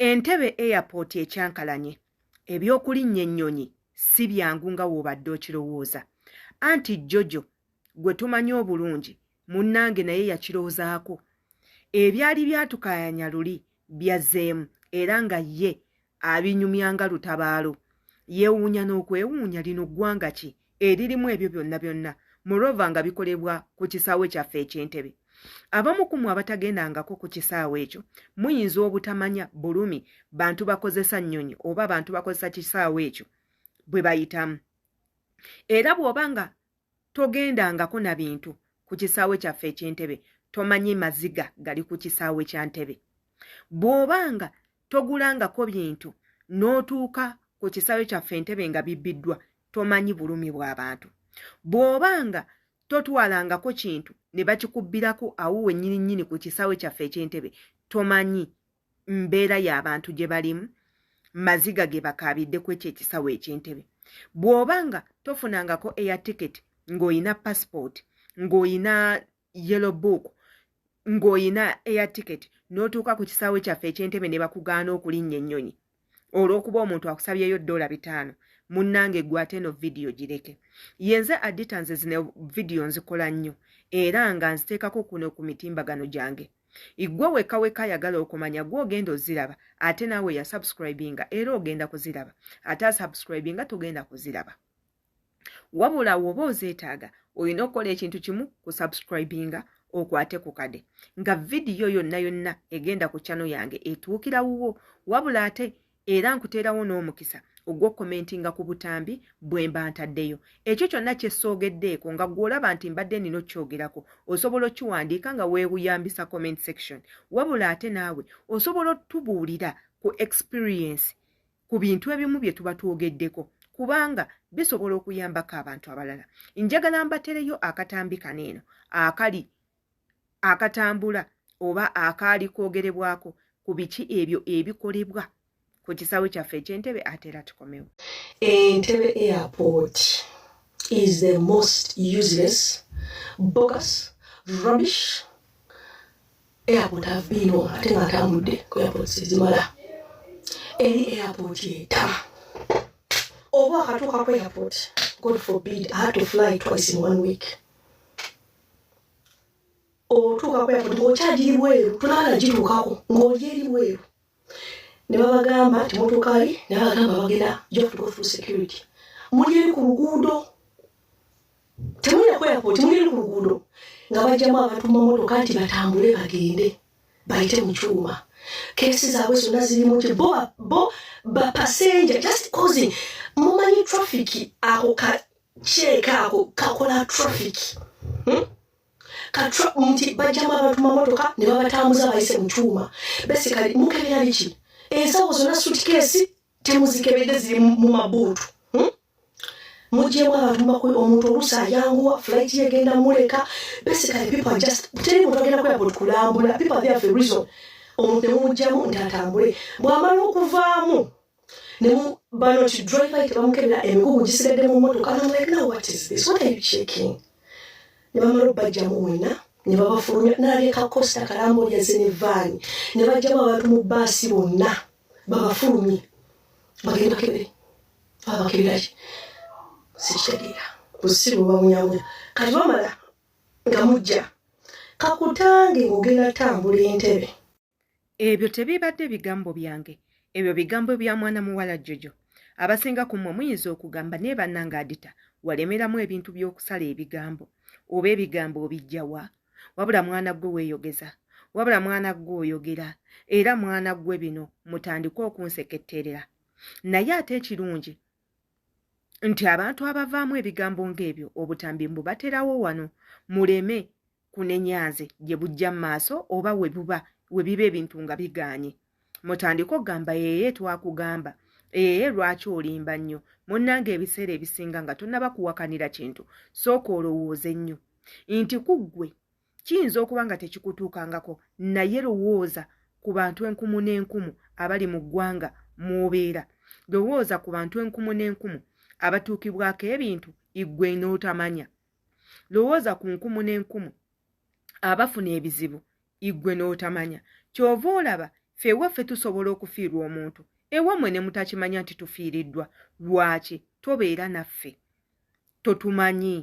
Entebbe airport ekyankalanye ebyokulinnya ennyonyi si byangu nga w'obadde okirowooza. Anti Jojo gwe tumanyi obulungi munnange naye yakirowoozaako. Ebyali byatukaayanya luli byazzeemu era nga ye abinyumya nga lutabaalo. Yeewuunya n'okwewuunya lino ggwanga ki eririmu ebyo byonna byonna mulova nga bikolebwa ku kisaawe kyaffe eky'Entebbe. Abamu ku mmwe abatagendangako ku kisaawe ekyo muyinza obutamanya bulumi bantu bakozesa nnyonyi oba bantu bakozesa kisaawe ekyo bwe bayitamu. Era bw'oba nga togendangako na bintu ku kisaawe kyaffe eky'Entebbe tomanyi maziga gali ku kisaawe kya Ntebbe. Bw'oba nga togulangako bintu n'otuuka ku kisaawe kyaffe Entebbe nga bibbiddwa tomanyi bulumi bw'abantu. Bw'oba nga totwalangako kintu ne bakikubbirako awo wennyini ku kisaawe kyaffe eky'Entebbe tomanyi mbeera y'abantu gye balimu, maziga ge bakaabidde ku ekyo ekisaawe eky'Entebbe. Bw'oba nga tofunangako air ticket ng'oyina passport, ng'oyina yellow book, ng'oyina air ticket n'otuuka ku kisaawe kyaffe eky'Entebbe ne bakugaana okulinnya ennyonyi olw'okuba omuntu akusabyeyo $5, munnange gwe ate no vidiyo gireke. Yenze additanze zino vidiyo nzikola nnyo era nga nziteekako kuno ku mitimbagano gyange. Igwe wekka ayagala okumanya gw'ogenda oziraba ate naawe yasubscribinga era ogenda kuziraba ate asubscribinga togenda kuziraba. Wabula woba ozeetaaga olina okukola ekintu kimu kusubscribinga okwate ku kade nga vidiyo yonna egenda ku channel yange etuukira wuwo. Wabula ate era nkuteerawo n'omukisa ogw'okomentinga ku butambi bwe mba ntaddeyo. Ekyo kyonna kye soogeddeeko nga gw'olaba nti mbadde nina okyogerako osobola okkiwandiika nga weewuyambisa comment section. Wabula ate naawe osobola otubuulira ku experience ku bintu ebimu bye tuba twogeddeko kubanga bisobola okuyambako abantu abalala. Njagala mbatereyo akatambi kaneeno akali akatambula oba akaali kwogerebwako ku biki ebyo ebikolebwa ku kisaawe kyaffe eky'Entebbe ate era tukomewo. Entebbe airport is the most useless, bogus, rubbish airport I've been on. Ate nga ntambudde ku airport zimala. Eri airport yetama. Oba akatuuka ku airport, God forbid, I had to fly twice in 1 week. Otuuka ku airport ng'okyagiri bweru, tunala gituukako ng'oli eri bweru. Ne babagamba timotokayi ne babagamba bagenda you have to go through security. Muli eri ku luguudo. Temulina ku airport, muli eri ku luguudo. Nga bajjamu abantu mu motoka nti batambule bagende bayite mu kyuma. Keesi zaabwe zonna ziri mu ki ba passenger just causing mumanyi traffic ako kakyeka ako kakola traffic. Nti bajjamu abantu mu motoka ne babatambuza bayise mu kyuma. Basically mukebera biki? Ensawo zonna suitcase temuzikebedde ziri mu mabuutu. Mujjemu abantu omuntu oluusi ayanguwa flight yegenda muleka. Basically people are just teri muntu agenda ku airport kulambula. People are there for a reason. Omuntu nemujjamu nti atambule. Bw'amala okuvaamu ne bano ki driver tebamukebera emigugu gisigadde mu motoka. I'm like, now what is this? What are you checking? Ne bamala obajjamu wena ne babafulumya n'aleeka Costa Kalambo yazze ne vaani ne bajjamu abantu mu baasi bonna babafulumye bagenda bakebere babakeberaki sikitegeera busiru bamunyamunya kati bamala nga mujja kakutange ng'ogenda tambula Entebbe. Ebyo tebibadde bigambo byange, ebyo bigambo bya mwana muwala Jojo. Abasinga ku mmwe muyinza okugamba ne bannanga adita walemeramu ebintu by'okusala ebigambo oba ebigambo obijjawa. Wabula mwana gwe weeyogeza, wabula mwana gwe oyogera, era mwana gwe bino mutandika okunseketterera. Naye ate ekirungi nti abantu abavaamu ebigambo ng'ebyo obutambi mbubaterawo wano muleme kunenyanze gye bujja mu maaso oba we biba ebintu nga bigaanye. Mutandika okugamba yeye twakugamba, lwaki olimba nnyo, munnange ebiseera ebisinga nga tonnaba kuwakanira kintu sooka olowooze nnyo nti kuggwe kiyinza okuba nga tekikutuukangako naye lowooza ku bantu enkumu n'enkumu abali mu ggwanga mw'obeera. Lowooza ku bantu enkumu n'enkumu abatuukibwako ebintu iggwe n'otamanya. Lowooza ku nkumu n'enkumu abafuna ebizibu iggwe n'otamanya. Kyova olaba ffe ewaffe tusobola okufiirwa omuntu ewammwe ne mutakimanya nti tufiiriddwa lwaki tobeera naffe totumanyi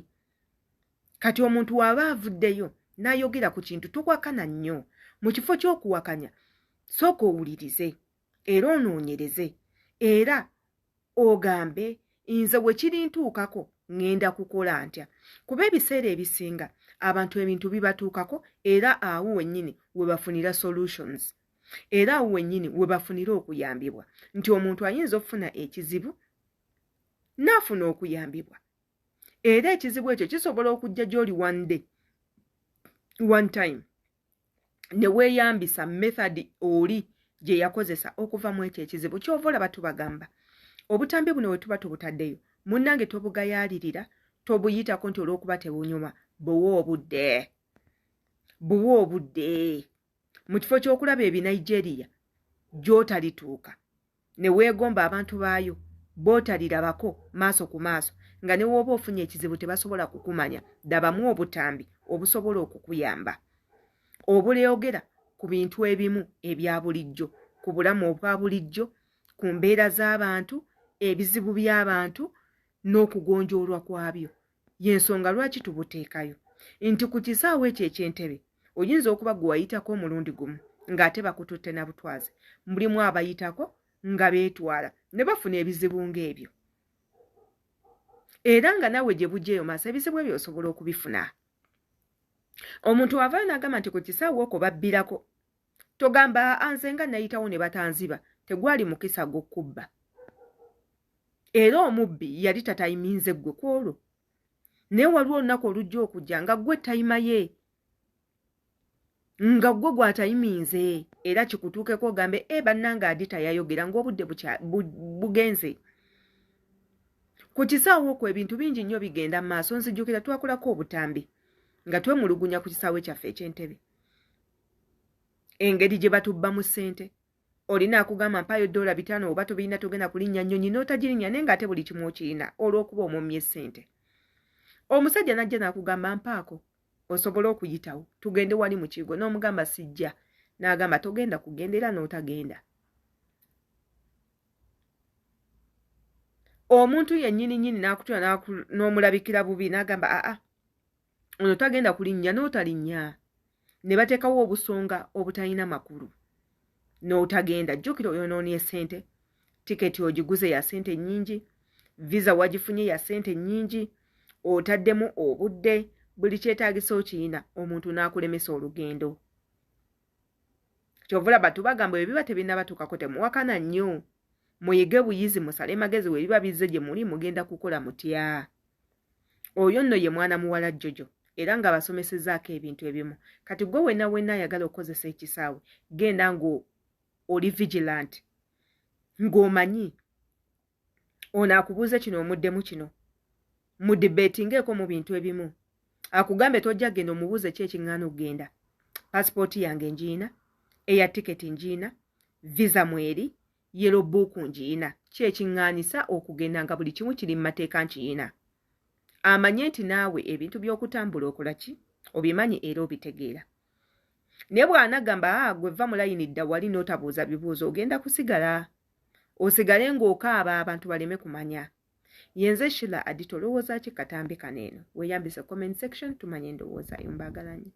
kati omuntu waba avuddeyo n'ayogera ku kintu tuwakana nnyo mu kifo ky'okuwakanya sooka owulirize era onoonyereze era ogambe nze bwe kirintuukako ŋŋenda kukola ntya kuba ebiseera ebisinga abantu ebintu bibatuukako era awo wennyini we bafunira solutions era awo wennyini we bafunira okuyambibwa nti omuntu ayinza okufuna ekizibu n'afuna okuyambibwa era ekizibu ekyo kisobola okujja gy'oli one time ne weeyambisa method oli gye yakozesa okuva mu ekyo ekizibu ky'ova olaba tubagamba obutambi buno we tuba tubutaddeyo munnange tobugayaalirira tobuyitako nti olw'okuba tebunyuma buwa obudde mu kifo ky'okulaba ebinigeria gy'otalituuka ne weegomba abantu baayo b'otalirabako maaso ku maaso nga ne w'oba ofunye ekizibu tebasobola kukumanya dabamu obutambi obusobola okukuyamba obuleogera ku bintu ebimu ebya bulijjo ku bulamu obwa bulijjo ku mbeera z'abantu ebizibu by'abantu n'okugonjoolwa kwabyo y'ensonga lwaki tubuteekayo nti ku kisaawe ekyo eky'entebe oyinza okuba gwe wayitako omulundi gumu ng'ate bakututte na butwaze mulimu abayitako nga beetwala ne bafuna ebizibu ng'ebyo era nga nawe gye bujjeeyo maaso ebizibu ebyo osobola okubifuna omuntu wavayo n'agamba nti ku kisaawe okwo babbirako togamba anze nga nayitawo ne batanziba tegwali mukisa gw'okubba era omubbi yali tatayiminze ggwe ku olwo naye waliwo olunaku olujja okujja nga ggwe tayima ye nga ggwe gwatayiminze era kikutuukeko ogambe bannange adita yayogera ng'obudde bugenze ku kisaawe okwo ebintu bingi nnyo bigenda mu maaso nzijjukira twakolako obutambi nga twemulugunya ku kisaawe kyaffe eky'entebe engeri gye batubba mu ssente olina akugamba mpayo $5 oba tobirina togenda kulinnya nnyonyi n'otagirinya naye ng'ate buli kimu okirina olw'okuba omumye ssente omusajja n'ajja n'akugamba mpaako osobola okuyitawo tugende wali mu kigo n'omugamba sijja n'agamba togenda kugendera n'otagenda omuntu yennyini n'akutula n'omulabikira bubi n'agamba ono tagenda kulinnya n'otalinnya ne bateekawo obusonga obutalina makulu n'otagenda jjukira oyonoonye ssente tiketi ogiguze ya ssente nnyingi visa wagifunye ya ssente nnyingi otaddemu obudde buli kyetaagisa okiyina omuntu n'akulemesa olugendo kyova olaba tubagamba ebiba tebinnabatuukako temuwakana nnyo muyige buyizi musale magezi we biba bizze gye muli mugenda kukola mutya oyo nno ye mwana muwala Jojo era nga basomesezzaako ebintu ebimu kati gwe wenna ayagala okukozesa ekisaawe genda oli vigilant ng'omanyi ono akubuuze kino omuddemu kino mu dibetingeeko mu bintu ebimu akugambe tojja genda omubuuze ki ekiŋŋaana okugenda paasipooti yange ngiina eya tiketi ngiina visa mweri yellow book ngiina ki ekiŋŋaanisa okugenda nga buli kimu kiri mu mateeka nkiina amanye nti naawe ebintu by'okutambula okola ki obimanyi era obitegeera naye bw'anagamba gwe vva mu layini dda wali n'otabuuza bibuuzo ogenda kusigala osigale ng'okaaba abantu baleme kumanya yenze Sheila Adito olowooza ki katambi kaneeno weeyambise comment section tumanye endowooza yo mbaagalanye